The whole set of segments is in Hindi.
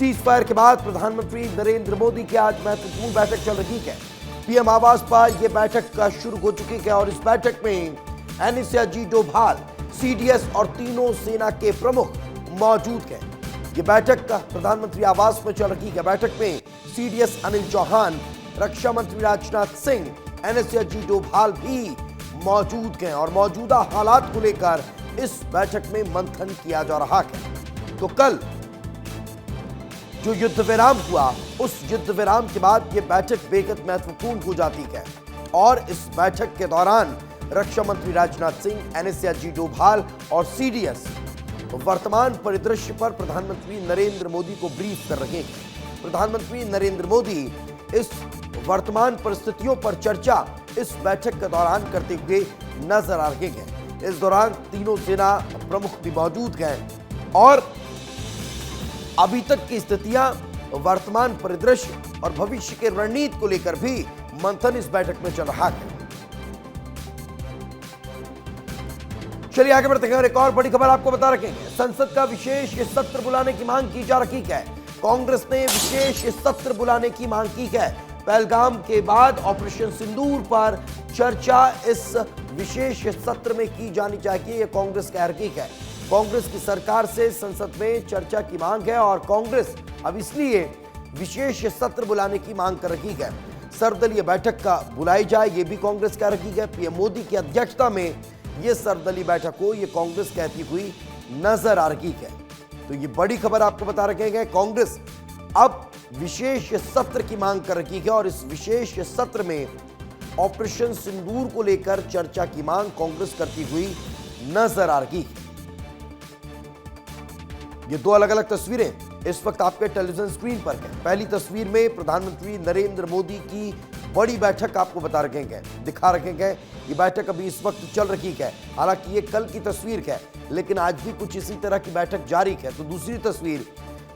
सीज फायर के बाद प्रधानमंत्री नरेंद्र मोदी की आज महत्वपूर्ण बैठक चल रही है। पीएम आवास पर यह बैठक का शुरू हो चुकी है और इस बैठक में एनएस अजीत डोभाल, सीडीएस और तीनों सेना के प्रमुख मौजूद हैं। ये बैठक का प्रधानमंत्री आवास में चल रही है। बैठक में सीडीएस अनिल चौहान, रक्षा मंत्री राजनाथ सिंह, एनएस अजीत डोभाल भी मौजूद हैं और मौजूदा हालात को लेकर इस बैठक में मंथन किया जा रहा है। तो कल जो युद्ध विराम हुआ, उस युद्ध विराम के बाद यह बैठक बेहद महत्वपूर्ण हो जाती है और इस बैठक के दौरान रक्षा मंत्री राजनाथ सिंह, एनएस अजीत डोभाल और सीडीएस वर्तमान परिदृश्य पर प्रधानमंत्री नरेंद्र मोदी को ब्रीफ कर रहे हैं। प्रधानमंत्री नरेंद्र मोदी इस वर्तमान परिस्थितियों पर चर्चा इस बैठक के दौरान करते हुए नजर आ रहे हैं। इस दौरान तीनों सेना प्रमुख भी मौजूद हैं और अभी तक की स्थितियां, वर्तमान परिदृश्य और भविष्य के रणनीति को लेकर भी मंथन इस बैठक में चल रहा है। चलिए आगे बढ़ते हैं और एक और बड़ी खबर आपको बता रखेंगे। संसद का विशेष सत्र बुलाने की मांग की जा रही है। कांग्रेस ने विशेष सत्र बुलाने की मांग की है। पहलगाम के बाद ऑपरेशन सिंदूर पर चर्चा इस विशेष सत्र में की जानी चाहिए, यह कांग्रेस कह रही है। कांग्रेस की सरकार से संसद में चर्चा की मांग है और कांग्रेस अब इसलिए विशेष सत्र बुलाने की मांग कर रही है। सर्वदलीय बैठक का बुलाई जाए, यह भी कांग्रेस कह रही है। पीएम मोदी की अध्यक्षता में यह सर्वदलीय बैठक हो, यह कांग्रेस कहती हुई नजर आ रही है। तो ये बड़ी खबर आपको बता रखे हैं। कांग्रेस अब विशेष सत्र की मांग कर रही है और इस विशेष सत्र में ऑपरेशन सिंदूर को लेकर चर्चा की मांग कांग्रेस करती हुई नजर आ रही है। ये दो अलग अलग तस्वीरें इस वक्त आपके टेलीविजन स्क्रीन पर है। पहली तस्वीर में प्रधानमंत्री नरेंद्र मोदी की बड़ी बैठक आपको दिखा रखे हैं। ये बैठक अभी इस वक्त चल रही है। हालांकि ये कल की तस्वीर है, लेकिन आज भी कुछ इसी तरह की बैठक जारी है। तो दूसरी तस्वीर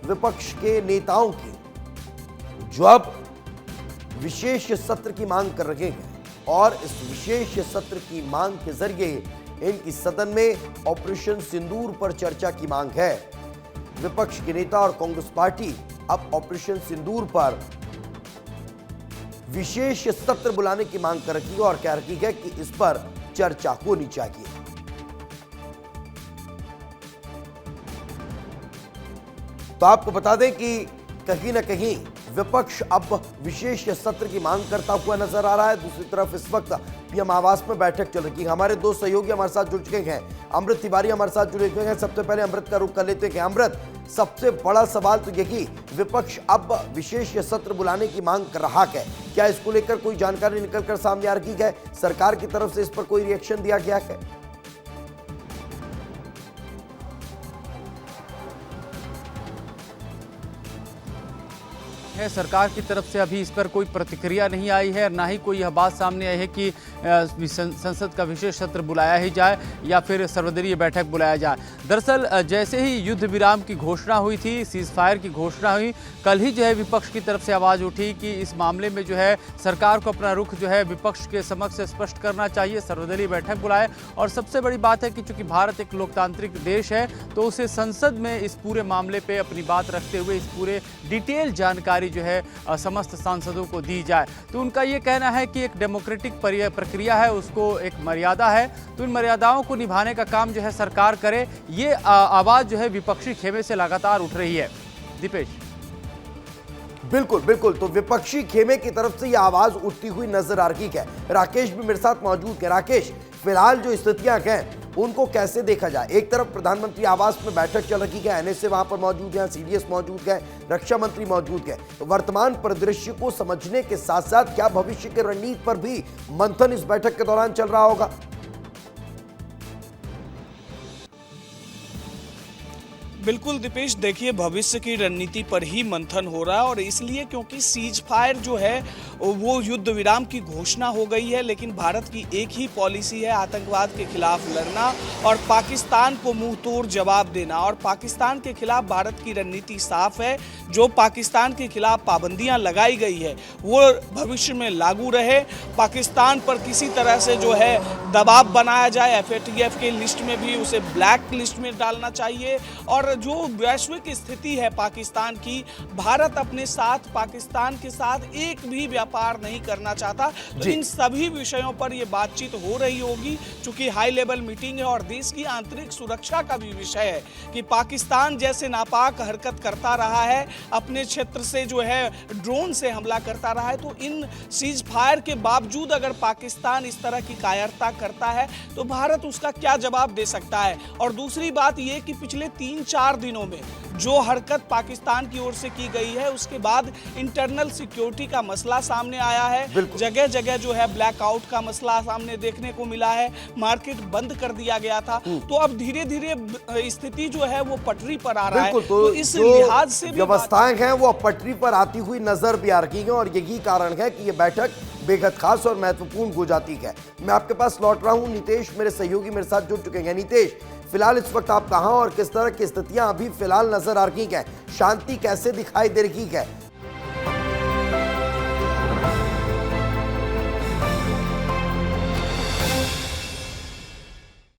विपक्ष के नेताओं की, जो अब विशेष सत्र की मांग कर रहे हैं और इस विशेष सत्र की मांग के जरिए इनकी सदन में ऑपरेशन सिंदूर पर चर्चा की मांग है। विपक्ष के नेता और कांग्रेस पार्टी अब ऑपरेशन सिंदूर पर विशेष सत्र बुलाने की मांग कर रही है और कह रही है कि इस पर चर्चा होनी चाहिए। तो आपको बता दें कि कहीं ना कहीं विपक्ष अब विशेष सत्र की मांग करता हुआ नजर आ रहा है। दूसरी तरफ इस वक्त पीएम आवास में बैठक चल रही है। हमारे दो सहयोगी हमारे साथ जुड़ चुके हैं। अमृत तिवारी हमारे साथ जुड़े हुए हैं। सबसे पहले अमृत का रुख कर लेते हैं। अमृत, सबसे बड़ा सवाल तो यही, विपक्ष अब विशेष सत्र बुलाने की मांग कर रहा है। क्या इसको लेकर कोई जानकारी निकलकर सामने आ रही है? सरकार की तरफ से इस पर कोई रिएक्शन दिया गया है? सरकार की तरफ से अभी इस पर कोई प्रतिक्रिया नहीं आई है और ना ही कोई यह बात सामने आई है कि संसद का विशेष सत्र बुलाया ही जाए या फिर सर्वदलीय बैठक बुलाया जाए। दरअसल जैसे ही युद्ध विराम की घोषणा हुई थी, सीज फायर की घोषणा हुई, कल ही जो है विपक्ष की तरफ से आवाज़ उठी कि इस मामले में जो है सरकार को अपना रुख जो है विपक्ष के समक्ष स्पष्ट करना चाहिए, सर्वदलीय बैठक बुलाए। और सबसे बड़ी बात है कि चूंकि भारत एक लोकतांत्रिक देश है तो उसे संसद में इस पूरे मामले पर अपनी बात रखते हुए इस पूरे डिटेल जानकारी जो है समस्त सांसदों को दी जाए। तो उनका ये कहना है कि एक डेमोक्रेटिक प्रक्रिया है, उसको एक मर्यादा है, तो इन मर्यादाओं को निभाने का काम जो है सरकार करे। ये आवाज जो है विपक्षी खेमे से लगातार उठ रही है। दीपेश, बिल्कुल बिल्कुल, तो विपक्षी खेमे की तरफ से यह आवाज उठती हुई नजर आ रही है। राकेश भी मेरे साथ मौजूद है। राकेश, फिलहाल जो स्थितियां हैं उनको कैसे देखा जाए? एक तरफ प्रधानमंत्री आवास में बैठक चल रही है, एनएसए वहां पर मौजूद है, सीडीएस मौजूद है, रक्षा मंत्री मौजूद है। तो वर्तमान परिदृश्य को समझने के साथ साथ क्या भविष्य के रणनीति पर भी मंथन इस बैठक के दौरान चल रहा होगा? बिल्कुल दीपेश, देखिए भविष्य की रणनीति पर ही मंथन हो रहा है और इसलिए क्योंकि सीज फायर जो है वो युद्ध विराम की घोषणा हो गई है, लेकिन भारत की एक ही पॉलिसी है, आतंकवाद के खिलाफ लड़ना और पाकिस्तान को मुंह तोड़ जवाब देना। और पाकिस्तान के खिलाफ भारत की रणनीति साफ है। जो पाकिस्तान के खिलाफ पाबंदियां लगाई गई है वो भविष्य में लागू रहे। पाकिस्तान पर किसी तरह से जो है दबाव बनाया जाए, FATF के लिस्ट में भी उसे ब्लैक लिस्ट में डालना चाहिए और जो वैश्विक स्थिति है पाकिस्तान की, भारत अपने साथ पाकिस्तान के साथ एक भी व्यापार नहीं करना चाहता। तो इन सभी विषयों पर ये बातचीत हो रही होगी, चूंकि हाई लेवल मीटिंग है और देश की आंतरिक सुरक्षा का भी विषय है कि पाकिस्तान जैसे नापाक हरकत करता रहा है, अपने क्षेत्र से जो है ड्रोन से हमला करता रहा है, तो इन सीज फायर के बावजूद अगर पाकिस्तान इस तरह की कायरता करता है तो भारत उसका क्या जवाब दे सकता है। और दूसरी बात यह कि पिछले 3-4 दिनों में जो हरकत पाकिस्तान की ओर से की गई है, उसके बाद इंटरनल सिक्योरिटी का मसला सामने आया है, जगह जगह जो है ब्लैकआउट का मसला सामने देखने को मिला है, मार्केट बंद कर दिया गया था। तो अब धीरे धीरे स्थिति जो है वो पटरी पर आ रहा है। तो इस लिहाज से व्यवस्थाएं हैं वो पटरी पर आती हुई नजर भी आ रही है और यही कारण है कि ये बैठक बेहद खास और महत्वपूर्ण हो जाती है। मैं आपके पास लौट रहा हूं, नीतीश मेरे सहयोगी मेरे साथ जुड़ चुके हैं। नीतीश, फिलहाल इस वक्त आप कहां और किस तरह की स्थितियां अभी फिलहाल नजर आ रही हैं? शांति कैसे दिखाई दे रही है?